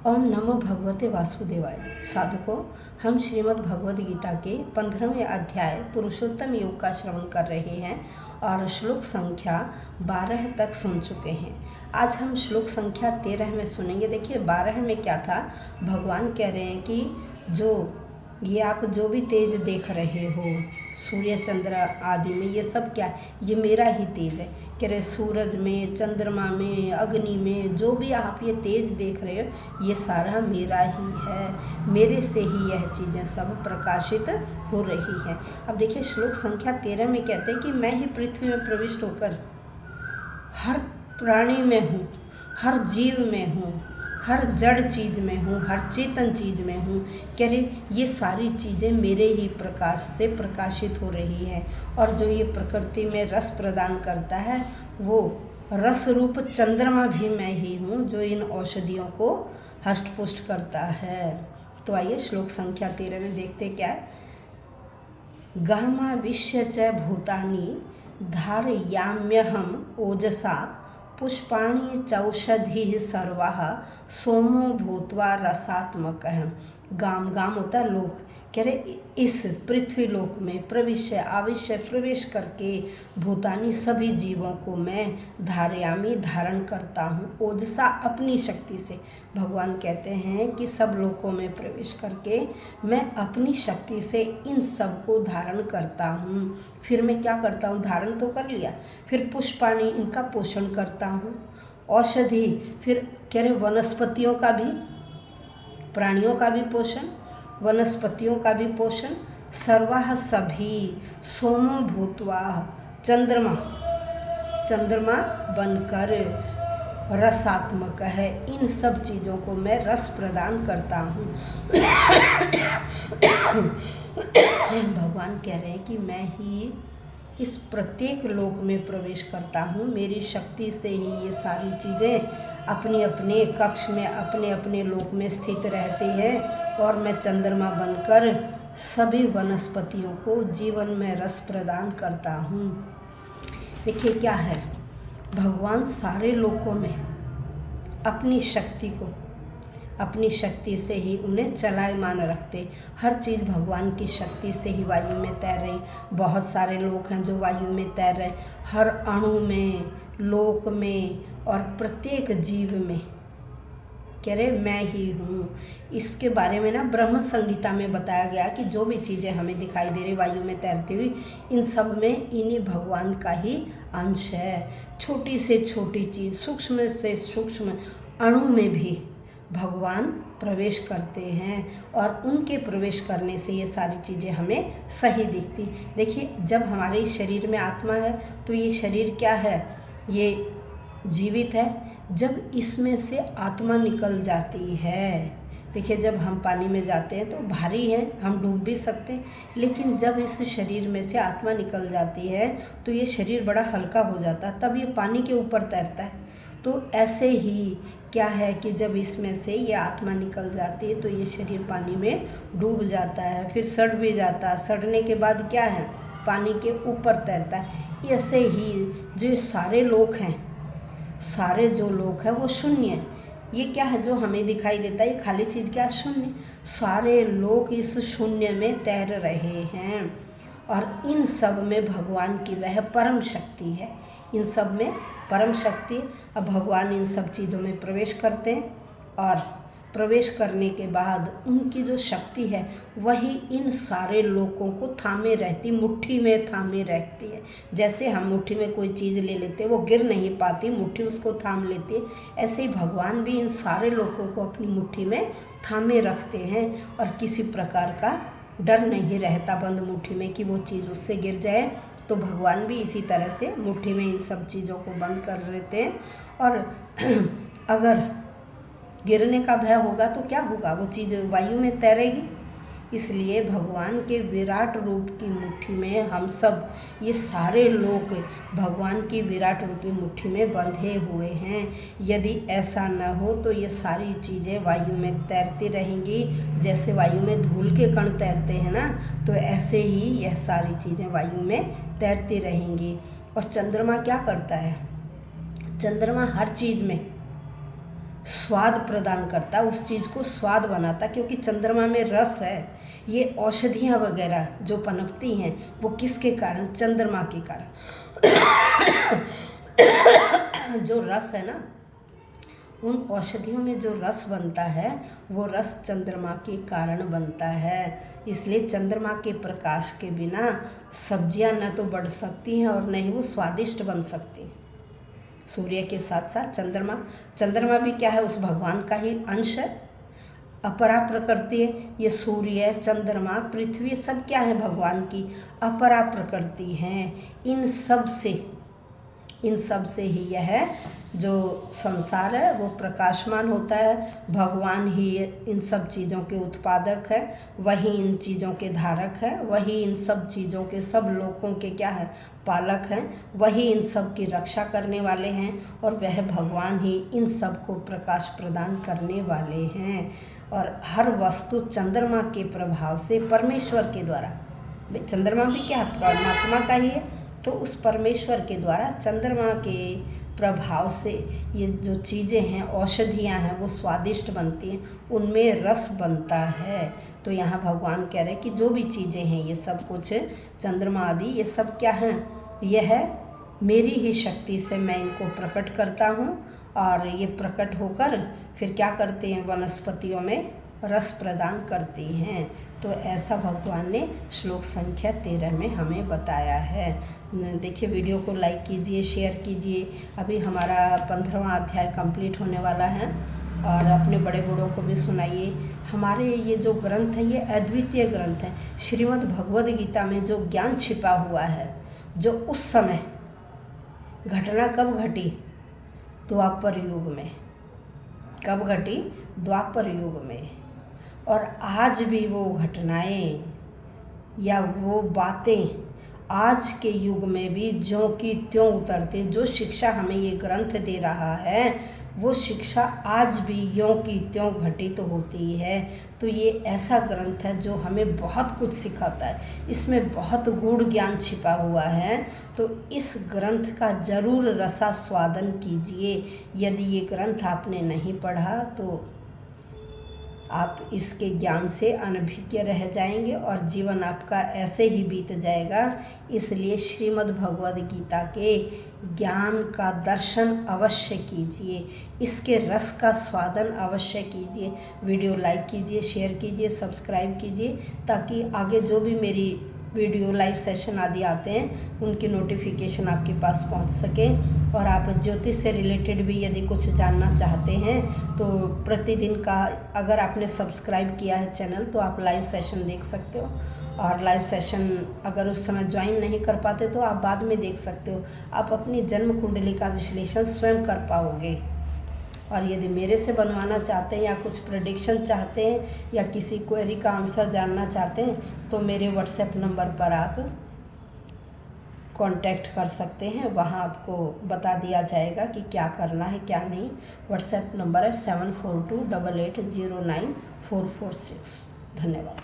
ओम नमो भगवते वासुदेवाय। साधकों, हम श्रीमद् भगवद गीता के 15वें अध्याय पुरुषोत्तम योग का श्रवण कर रहे हैं और श्लोक संख्या 12 तक सुन चुके हैं। आज हम श्लोक संख्या 13 में सुनेंगे। देखिए 12 में क्या था, भगवान कह रहे हैं कि ये आप जो भी तेज देख रहे हो, सूर्य चंद्र आदि में, ये सब क्या, ये मेरा ही तेज है। कह रहे सूरज में, चंद्रमा में, अग्नि में, जो भी आप ये तेज देख रहे हो, ये सारा मेरा ही है। मेरे से ही यह चीज़ें सब प्रकाशित हो रही हैं। अब देखिए श्लोक संख्या 13 में कहते हैं कि मैं ही पृथ्वी में प्रविष्ट होकर हर प्राणी में हूँ, हर जीव में हूँ, हर जड़ चीज़ में हूँ, हर चेतन चीज़ में हूँ। कह रहे ये सारी चीज़ें मेरे ही प्रकाश से प्रकाशित हो रही हैं। और जो ये प्रकृति में रस प्रदान करता है, वो रस रूप चंद्रमा भी मैं ही हूँ, जो इन औषधियों को हष्ट पुष्ट करता है। तो आइए श्लोक संख्या 13 में देखते क्या है। गामा विश्य च भूतानि धारयाम्यहम ओजसा पुष्पाणि चौषधि सर्वाः सोमो भूत्वा रसात्मक है। गाम होता है लोक। कह रहे इस पृथ्वी लोक में प्रविश्य आविश्य प्रवेश करके भूतानी सभी जीवों को मैं धारयामी धारण करता हूँ, ओजसा अपनी शक्ति से। भगवान कहते हैं कि सब लोकों में प्रवेश करके मैं अपनी शक्ति से इन सब को धारण करता हूँ। फिर मैं क्या करता हूँ, धारण तो कर लिया, फिर पुष्पाणि इनका पोषण करता हूँ, औषधि, फिर कह रहे वनस्पतियों का भी, प्राणियों का भी पोषण, वनस्पतियों का भी पोषण, सर्वाः सभी, सोमो भूत्वा, चंद्रमा बनकर रसात्मक है। इन सब चीज़ों को मैं रस प्रदान करता हूँ। भगवान कह रहे हैं कि मैं ही इस प्रत्येक लोक में प्रवेश करता हूँ। मेरी शक्ति से ही ये सारी चीज़ें अपने अपने कक्ष में, अपने अपने लोक में स्थित रहती हैं। और मैं चंद्रमा बनकर सभी वनस्पतियों को जीवन में रस प्रदान करता हूँ। देखिए क्या है, भगवान सारे लोकों में अपनी शक्ति को, अपनी शक्ति से ही उन्हें चलायमान रखते। हर चीज़ भगवान की शक्ति से ही वायु में तैर रही। बहुत सारे लोग हैं जो वायु में तैर रहे, हर अणु में, लोक में और प्रत्येक जीव में। कह रहे मैं ही हूँ। इसके बारे में ना ब्रह्म संहिता में बताया गया कि जो भी चीज़ें हमें दिखाई दे रही वायु में तैरती हुई, इन सब में इन्हीं भगवान का ही अंश है। छोटी से छोटी चीज़, सूक्ष्म से सूक्ष्म अणु में भी भगवान प्रवेश करते हैं और उनके प्रवेश करने से ये सारी चीज़ें हमें सही दिखती। देखिए जब हमारे शरीर में आत्मा है तो ये शरीर क्या है, ये जीवित है। जब इसमें से आत्मा निकल जाती है, देखिए जब हम पानी में जाते हैं तो भारी है, हम डूब भी सकते हैं, लेकिन जब इस शरीर में से आत्मा निकल जाती है तो ये शरीर बड़ा हल्का हो जाता है, तब ये पानी के ऊपर तैरता है। तो ऐसे ही क्या है कि जब इसमें से ये आत्मा निकल जाती है तो ये शरीर पानी में डूब जाता है, फिर सड़ भी जाता है। सड़ने के बाद क्या है, पानी के ऊपर तैरता है। ऐसे ही जो सारे लोक हैं, सारे जो लोक हैं वो शून्य है। ये क्या है जो हमें दिखाई देता है, ये खाली चीज़ क्या, शून्य। सारे लोग इस शून्य में तैर रहे हैं और इन सब में भगवान की वह परम शक्ति है। इन सब में परम शक्ति। अब भगवान इन सब चीज़ों में प्रवेश करते हैं और प्रवेश करने के बाद उनकी जो शक्ति है वही इन सारे लोगों को थामे रहती, मुट्ठी में थामे रहती है। जैसे हम मुट्ठी में कोई चीज़ ले लेते हैं, वो गिर नहीं पाती, मुट्ठी उसको थाम लेती है। ऐसे ही भगवान भी इन सारे लोगों को अपनी मुट्ठी में थामे रखते हैं और किसी प्रकार का डर नहीं रहता बंद मुट्ठी में कि वो चीज़ उससे गिर जाए। तो भगवान भी इसी तरह से मुट्ठी में इन सब चीज़ों को बंद कर लेते हैं। और अगर गिरने का भय होगा तो क्या होगा, वो चीज़ वायु में तैरेगी। इसलिए भगवान के विराट रूप की मुट्ठी में हम सब, ये सारे लोग भगवान की विराट रूपी मुट्ठी में बंधे हुए हैं। यदि ऐसा न हो तो ये सारी चीज़ें वायु में तैरती रहेंगी। जैसे वायु में धूल के कण तैरते हैं ना, तो ऐसे ही यह सारी चीज़ें वायु में तैरती रहेंगी। और चंद्रमा क्या करता है, चंद्रमा हर चीज़ में स्वाद प्रदान करता, उस चीज़ को स्वाद बनाता, क्योंकि चंद्रमा में रस है। ये औषधियाँ वगैरह जो पनपती हैं वो किसके कारण? चंद्रमा के कारण। जो रस है ना, उन औषधियों में जो रस बनता है वो रस चंद्रमा के कारण बनता है। इसलिए चंद्रमा के प्रकाश के बिना सब्जियां न तो बढ़ सकती हैं और न ही वो स्वादिष्ट बन सकती। सूर्य के साथ साथ चंद्रमा भी क्या है? उस भगवान का ही अंश है, अपरा प्रकृति है। ये सूर्य, चंद्रमा, पृथ्वी सब क्या है? भगवान की अपरा प्रकृति हैं। इन सब से ही यह जो संसार है वो प्रकाशमान होता है। भगवान ही इन सब चीज़ों के उत्पादक है, वही इन चीज़ों के धारक है, वही इन सब चीज़ों के, सब लोगों के क्या है? पालक हैं, वही इन सब की रक्षा करने वाले हैं और वह भगवान ही इन सब को प्रकाश प्रदान करने वाले हैं। और हर वस्तु चंद्रमा के प्रभाव से परमेश्वर के द्वारा, चंद्रमा भी क्या है? परमात्मा का ही है, तो उस परमेश्वर के द्वारा चंद्रमा के प्रभाव से ये जो चीज़ें हैं, औषधियाँ हैं, वो स्वादिष्ट बनती हैं, उनमें रस बनता है। तो यहाँ भगवान कह रहे हैं कि जो भी चीज़ें हैं ये सब कुछ, चंद्रमा आदि ये सब क्या हैं? यह मेरी ही शक्ति से मैं इनको प्रकट करता हूँ और ये प्रकट होकर फिर क्या करते हैं? वनस्पतियों में रस प्रदान करती हैं। तो ऐसा भगवान ने श्लोक संख्या 13 में हमें बताया है। देखिए, वीडियो को लाइक कीजिए, शेयर कीजिए। अभी हमारा 15वां अध्याय कंप्लीट होने वाला है और अपने बड़े बूढ़ों को भी सुनाइए। हमारे ये जो ग्रंथ है ये अद्वितीय ग्रंथ है। श्रीमद् भगवद गीता में जो ज्ञान छिपा हुआ है, जो उस समय घटना कब घटी? द्वापर युग में। कब घटी? द्वापर युग में। और आज भी वो घटनाएं या वो बातें आज के युग में भी ज्यों की त्यों उतरते। जो शिक्षा हमें ये ग्रंथ दे रहा है वो शिक्षा आज भी यों की त्यों घटित होती है। तो ये ऐसा ग्रंथ है जो हमें बहुत कुछ सिखाता है, इसमें बहुत गूढ़ ज्ञान छिपा हुआ है। तो इस ग्रंथ का ज़रूर रसास्वादन कीजिए। यदि ये ग्रंथ आपने नहीं पढ़ा तो आप इसके ज्ञान से अनभिज्ञ रह जाएंगे और जीवन आपका ऐसे ही बीत जाएगा। इसलिए श्रीमद् भगवद गीता के ज्ञान का दर्शन अवश्य कीजिए, इसके रस का स्वादन अवश्य कीजिए। वीडियो लाइक कीजिए, शेयर कीजिए, सब्सक्राइब कीजिए, ताकि आगे जो भी मेरी वीडियो लाइव सेशन आदि आते हैं उनकी नोटिफिकेशन आपके पास पहुंच सके। और आप ज्योतिष से रिलेटेड भी यदि कुछ जानना चाहते हैं तो प्रतिदिन का, अगर आपने सब्सक्राइब किया है चैनल, तो आप लाइव सेशन देख सकते हो। और लाइव सेशन अगर उस समय ज्वाइन नहीं कर पाते तो आप बाद में देख सकते हो। आप अपनी जन्म कुंडली का विश्लेषण स्वयं कर पाओगे। और यदि मेरे से बनवाना चाहते हैं या कुछ प्रेडिक्शन चाहते हैं या किसी क्वेरी का आंसर जानना चाहते हैं तो मेरे व्हाट्सएप नंबर पर आप कांटेक्ट कर सकते हैं। वहाँ आपको बता दिया जाएगा कि क्या करना है क्या नहीं। व्हाट्सएप नंबर है 7428809446। धन्यवाद।